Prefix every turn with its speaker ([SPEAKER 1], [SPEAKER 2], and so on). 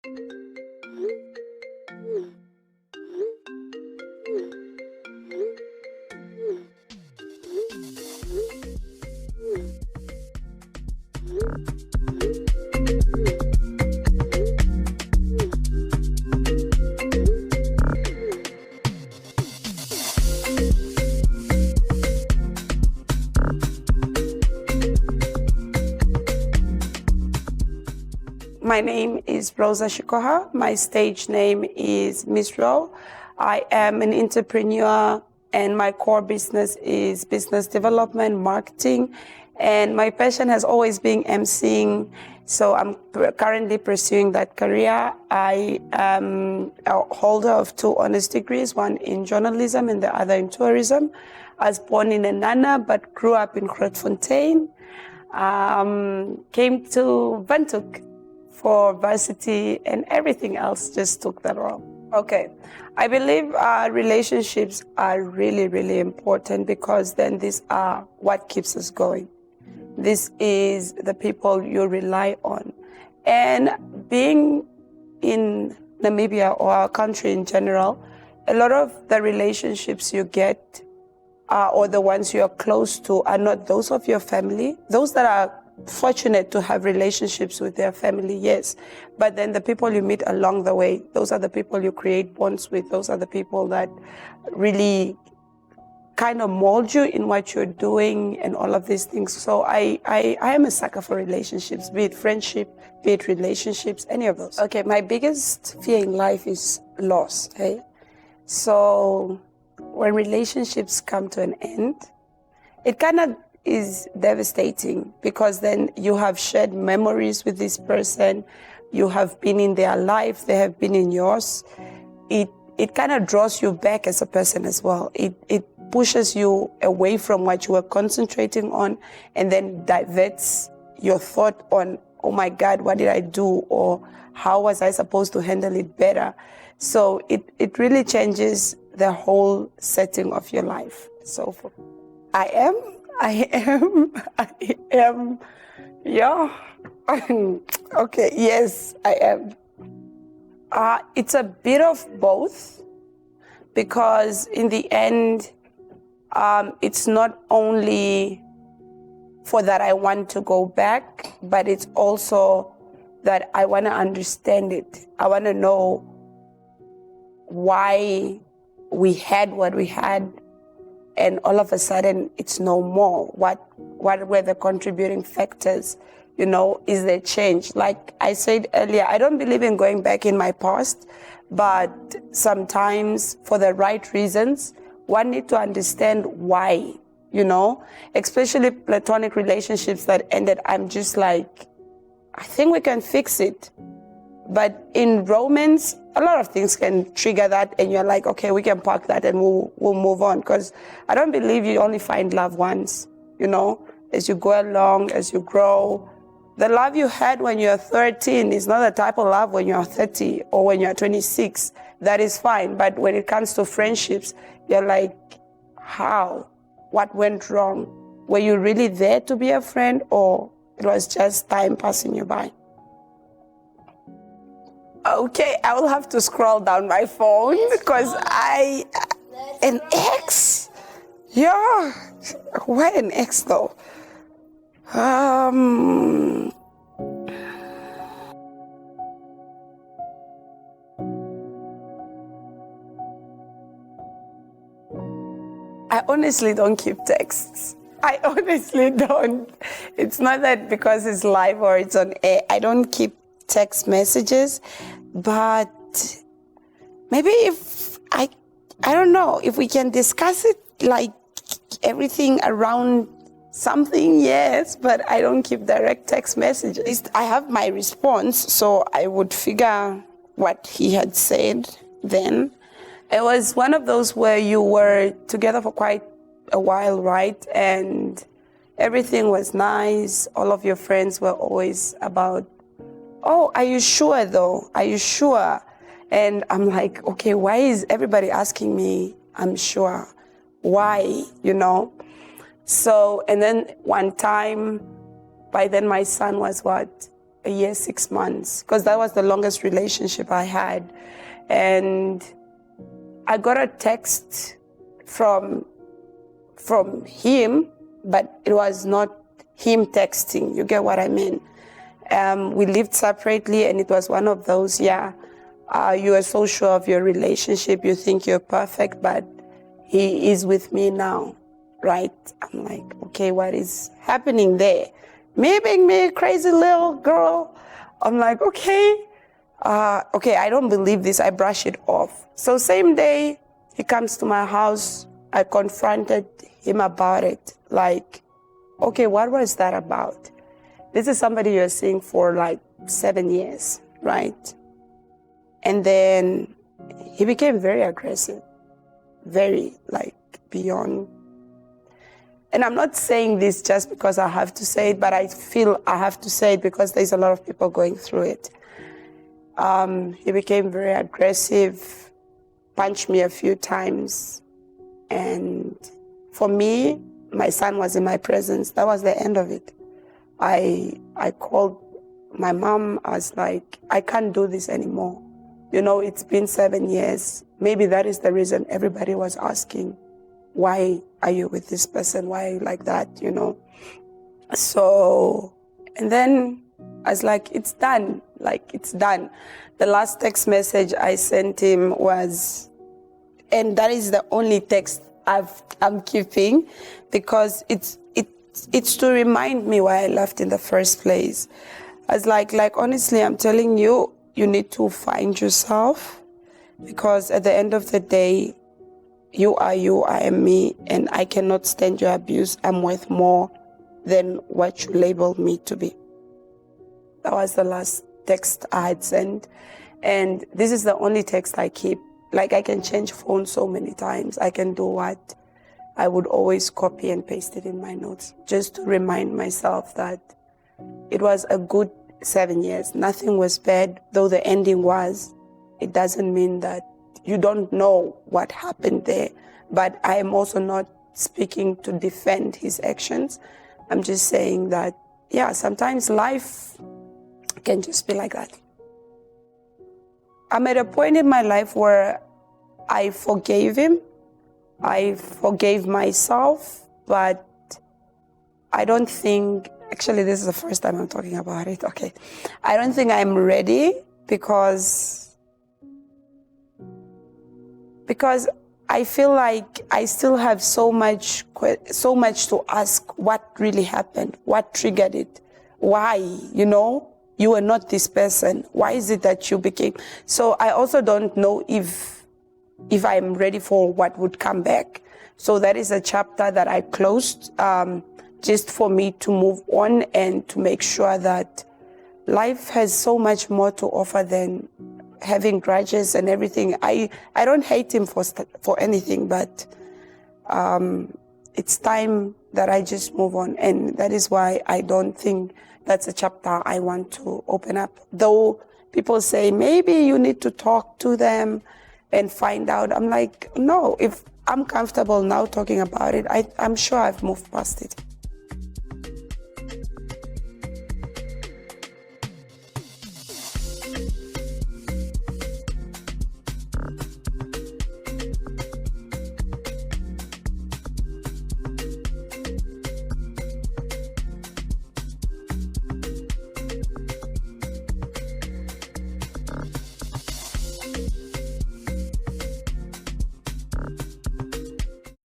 [SPEAKER 1] My name is Rousa. My stage name is Miss Ro. I am an entrepreneur and my core business is business development, marketing, and my passion has always been emceeing. So I'm currently pursuing that career. I am a holder of 2 honors degrees, one in journalism and the other in tourism. I was born in Enana but grew up in Grootfontein. Came to Windhoek for varsity and everything else just took that role. Okay, I believe relationships are really, really important because then these are what keeps us going. This is the people you rely on. And being in Namibia or our country in general, a lot of the relationships you get or the ones you're close to are not those of your family. Those that are fortunate to have relationships with their family, yes. But then the people you meet along the way, those are the people you create bonds with. Those are the people that really kind of mold you in what you're doing and all of these things. So I am a sucker for relationships, be it friendship, be it relationships, any of those. Okay, my biggest fear in life is loss, okay? So when relationships come to an end, it kind of is devastating because then you have shared memories with this person, you have been in their life, they have been in yours. It kind of draws you back as a person as well. It pushes you away from what you were concentrating on and then diverts your thought on, oh my God, what did I do? Or how was I supposed to handle it better? So it really changes the whole setting of your life. So I am, yeah. Okay, yes, I am. It's a bit of both because in the end, it's not only for that I want to go back, but it's also that I want to understand it. I want to know why we had what we had and all of a sudden it's no more. What were the contributing factors? You know, is there change? Like I said earlier, I don't believe in going back in my past, but sometimes for the right reasons, one needs to understand why, you know, especially platonic relationships that ended. I'm just like, I think we can fix it. But in romance, a lot of things can trigger that and you're like, okay, we can park that and we'll move on. Because I don't believe you only find love once, you know, as you go along, as you grow. The love you had when you're 13 is not the type of love when you're 30 or when you're 26. That is fine. But when it comes to friendships, you're like, how? What went wrong? Were you really there to be a friend or it was just time passing you by? Okay, I will have to scroll down my phone because an ex? Yeah, why an ex though? I honestly don't keep texts. I honestly don't. It's not that because it's live or it's on air. I don't keep text messages, but maybe if I don't know, if we can discuss it like everything around something, yes, but I don't keep direct text messages. I have my response, so I would figure what he had said then. It was one of those where you were together for quite a while, right? And everything was nice. All of your friends were always about, oh, are you sure though? Are you sure? And I'm like, okay, why is everybody asking me, I'm sure? Why, you know? So, and then one time, by then my son was what? a year, 6 months, because that was the longest relationship I had. And I got a text from him, but it was not him texting. You get what I mean? We lived separately, and it was one of those, you are so sure of your relationship, you think you're perfect, but he is with me now, right? I'm like, okay, what is happening there? Me being me, crazy little girl. I'm like, okay, I don't believe this. I brush it off. So same day, he comes to my house. I confronted him about it. Like, okay, what was that about? This is somebody you're seeing for like 7 years, right? And then he became very aggressive, very like beyond. And I'm not saying this just because I have to say it, but I feel I have to say it because there's a lot of people going through it. He became very aggressive, punched me a few times. And for me, my son was in my presence. That was the end of it. I called my mom. I was like, I can't do this anymore. You know, it's been 7 years. Maybe that is the reason everybody was asking, why are you with this person? Why are you like that, you know? So, and then I was like, it's done. Like, it's done. The last text message I sent him was, and that is the only text I'm keeping, because it's to remind me why I left in the first place. I was like honestly, I'm telling you, you need to find yourself, because at the end of the day, you are you, I am me, and I cannot stand your abuse. I'm worth more than what you labeled me to be. That was the last text I had sent, and this is the only text I keep. Like, I can change phones so many times. I can do what? I would always copy and paste it in my notes, just to remind myself that it was a good 7 years. Nothing was bad, though the ending was. It doesn't mean that you don't know what happened there. But I am also not speaking to defend his actions. I'm just saying that, yeah, sometimes life can just be like that. I'm at a point in my life where I forgave him. I forgave myself, but I don't think, actually this is the first time I'm talking about it, okay. I don't think I'm ready because I feel like I still have so much to ask. What really happened? What triggered it? Why, you know? You were not this person. Why is it that you became? So I also don't know if I'm ready for what would come back. So that is a chapter that I closed, just for me to move on and to make sure that life has so much more to offer than having grudges and everything. I don't hate him for anything, but it's time that I just move on. And that is why I don't think that's a chapter I want to open up. Though people say, maybe you need to talk to them and find out. I'm like, no, if I'm comfortable now talking about it, I'm sure I've moved past it.